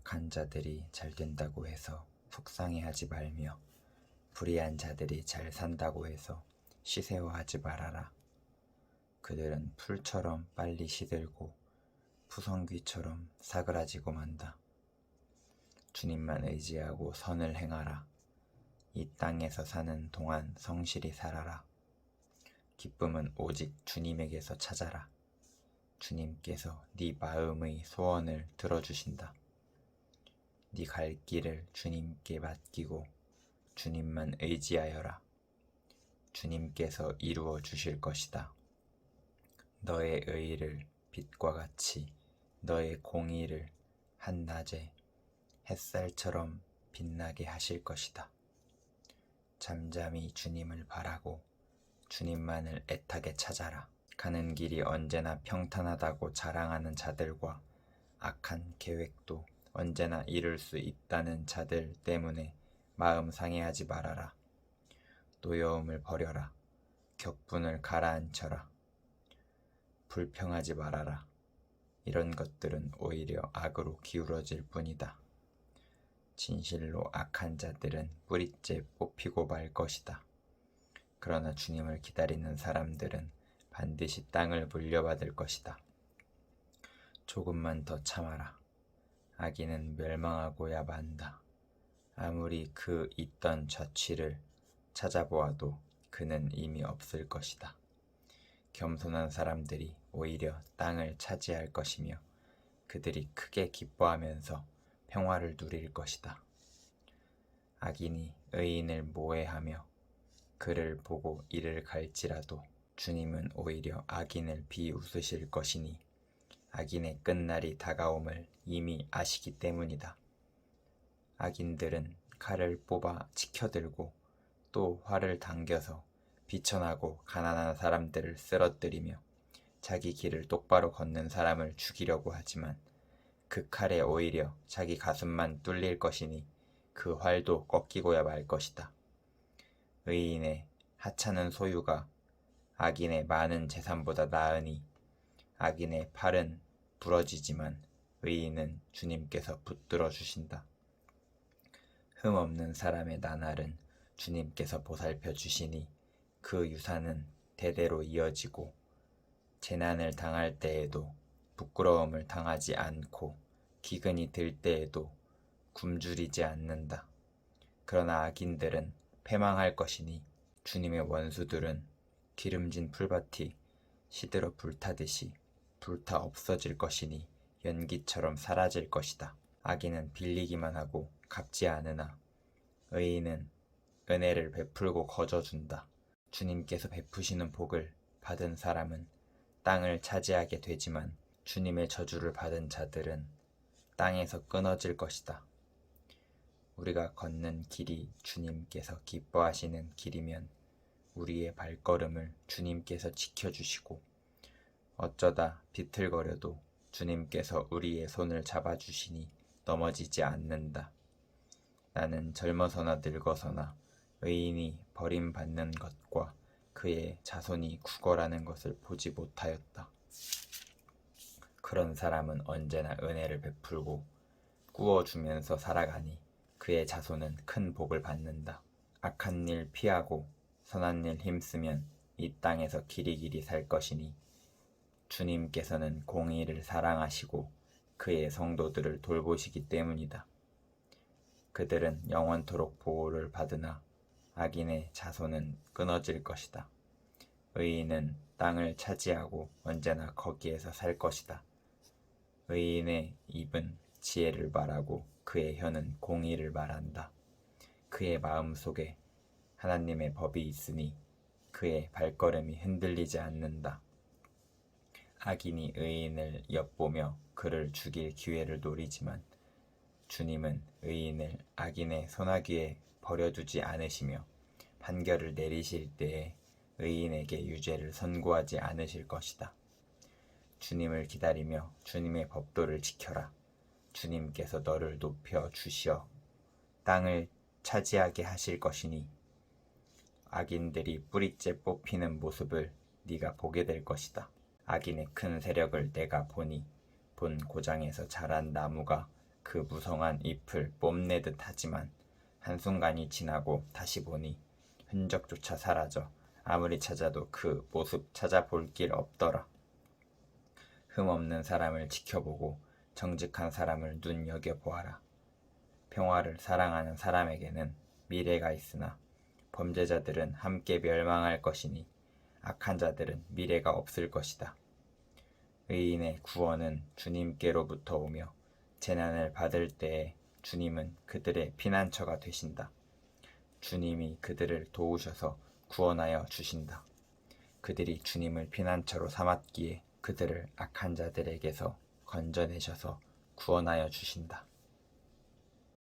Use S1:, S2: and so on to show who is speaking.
S1: 악한 자들이 잘 된다고 해서 속상해하지 말며 불의한 자들이 잘 산다고 해서 시새워하지 말아라. 그들은 풀처럼 빨리 시들고 푸성귀처럼 사그라지고 만다. 주님만 의지하고 선을 행하라. 이 땅에서 사는 동안 성실히 살아라. 기쁨은 오직 주님에게서 찾아라. 주님께서 네 마음의 소원을 들어주신다. 네 갈 길을 주님께 맡기고 주님만 의지하여라. 주님께서 이루어 주실 것이다. 너의 의를 빛과 같이 너의 공의를 한낮에 햇살처럼 빛나게 하실 것이다. 잠잠히 주님을 바라고 주님만을 애타게 찾아라. 가는 길이 언제나 평탄하다고 자랑하는 자들과 악한 계획도 언제나 이룰 수 있다는 자들 때문에 마음 상해하지 말아라. 노여움을 버려라. 격분을 가라앉혀라. 불평하지 말아라. 이런 것들은 오히려 악으로 기울어질 뿐이다. 진실로 악한 자들은 뿌리째 뽑히고 말 것이다. 그러나 주님을 기다리는 사람들은 반드시 땅을 물려받을 것이다. 조금만 더 참아라. 악인은 멸망하고야 만다. 아무리 그 있던 자취를 찾아보아도 그는 이미 없을 것이다. 겸손한 사람들이 오히려 땅을 차지할 것이며 그들이 크게 기뻐하면서 평화를 누릴 것이다. 악인이 의인을 모해하며 그를 보고 이를 갈지라도 주님은 오히려 악인을 비웃으실 것이니 악인의 끝날이 다가옴을 이미 아시기 때문이다. 악인들은 칼을 뽑아 치켜들고 또 활을 당겨서 비천하고 가난한 사람들을 쓰러뜨리며 자기 길을 똑바로 걷는 사람을 죽이려고 하지만 그 칼에 오히려 자기 가슴만 뚫릴 것이니 그 활도 꺾이고야 말 것이다. 의인의 하찮은 소유가 악인의 많은 재산보다 나으니 악인의 팔은 부러지지만 의인은 주님께서 붙들어 주신다. 흠없는 사람의 나날은 주님께서 보살펴 주시니 그 유산은 대대로 이어지고 재난을 당할 때에도 부끄러움을 당하지 않고 기근이 들 때에도 굶주리지 않는다. 그러나 악인들은 패망할 것이니 주님의 원수들은 기름진 풀밭이 시들어 불타듯이 불타 없어질 것이니 연기처럼 사라질 것이다. 악인은 빌리기만 하고 갚지 않으나 의인은 은혜를 베풀고 거저준다. 주님께서 베푸시는 복을 받은 사람은 땅을 차지하게 되지만 주님의 저주를 받은 자들은 땅에서 끊어질 것이다. 우리가 걷는 길이 주님께서 기뻐하시는 길이면 우리의 발걸음을 주님께서 지켜주시고 어쩌다 비틀거려도 주님께서 우리의 손을 잡아주시니 넘어지지 않는다. 나는 젊어서나 늙어서나 의인이 버림받는 것과 그의 자손이 구걸하는 것을 보지 못하였다. 그런 사람은 언제나 은혜를 베풀고 꾸어주면서 살아가니 그의 자손은 큰 복을 받는다. 악한 일 피하고 선한 일 힘쓰면 이 땅에서 길이길이 살 것이니 주님께서는 공의를 사랑하시고 그의 성도들을 돌보시기 때문이다. 그들은 영원토록 보호를 받으나 악인의 자손은 끊어질 것이다. 의인은 땅을 차지하고 언제나 거기에서 살 것이다. 의인의 입은 지혜를 말하고 그의 혀는 공의를 말한다. 그의 마음속에 하나님의 법이 있으니 그의 발걸음이 흔들리지 않는다. 악인이 의인을 엿보며 그를 죽일 기회를 노리지만 주님은 의인을 악인의 소나기에 버려두지 않으시며 판결을 내리실 때에 의인에게 유죄를 선고하지 않으실 것이다. 주님을 기다리며 주님의 법도를 지켜라. 주님께서 너를 높여 주시어 땅을 차지하게 하실 것이니 악인들이 뿌리째 뽑히는 모습을 네가 보게 될 것이다. 악인의 큰 세력을 내가 보니 본 고장에서 자란 나무가 그 무성한 잎을 뽐내듯 하지만 한순간이 지나고 다시 보니 흔적조차 사라져 아무리 찾아도 그 모습 찾아볼 길 없더라. 흠없는 사람을 지켜보고 정직한 사람을 눈여겨보아라. 평화를 사랑하는 사람에게는 미래가 있으나 범죄자들은 함께 멸망할 것이니 악한 자들은 미래가 없을 것이다. 의인의 구원은 주님께로부터 오며 재난을 받을 때에 주님은 그들의 피난처가 되신다. 주님이 그들을 도우셔서 구원하여 주신다. 그들이 주님을 피난처로 삼았기에 그들을 악한 자들에게서 건져내셔서 구원하여 주신다.